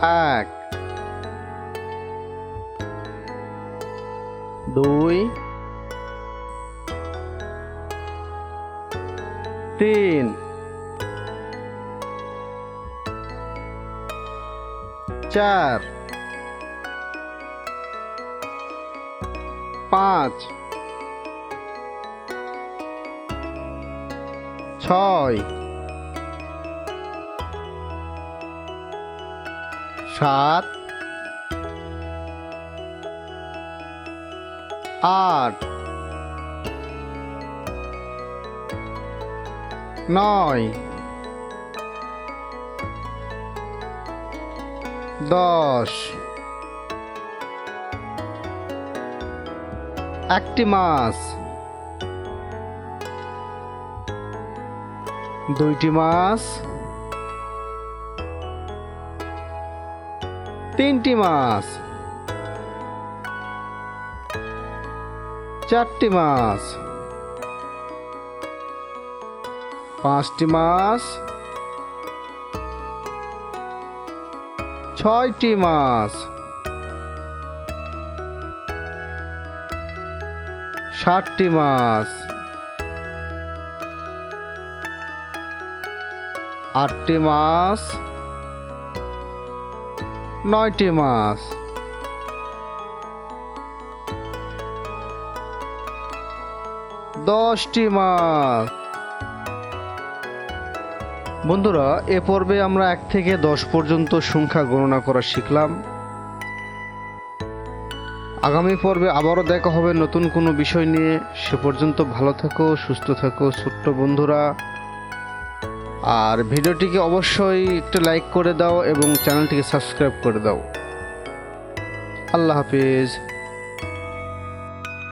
এক, দুই, তিন, চার, পাঁচ, ছয়, সাত, আট, নয়, 10। একটি মাস, দুইটি মাস, তিনটি মাস, চারটি মাস, পাঁচটি মাস, ছয়টি মাস, সাতটি মাস, আটটি মাস, নয়টি মাস, 10টি মাস। বন্ধুরা, এ পর্বে আমরা 1 থেকে 10 পর্যন্ত সংখ্যা গণনা করা শিখলাম। আগামী পর্বে আবারও দেখা হবে নতুন কোনো বিষয় নিয়ে। সে পর্যন্ত ভালো থাকো, সুস্থ থাকো ছোট্ট বন্ধুরা। আর ভিডিওটিকে অবশ্যই একটা লাইক করে দাও এবং চ্যানেলটিকে সাবস্ক্রাইব করে দাও। আল্লাহ হাফিজ।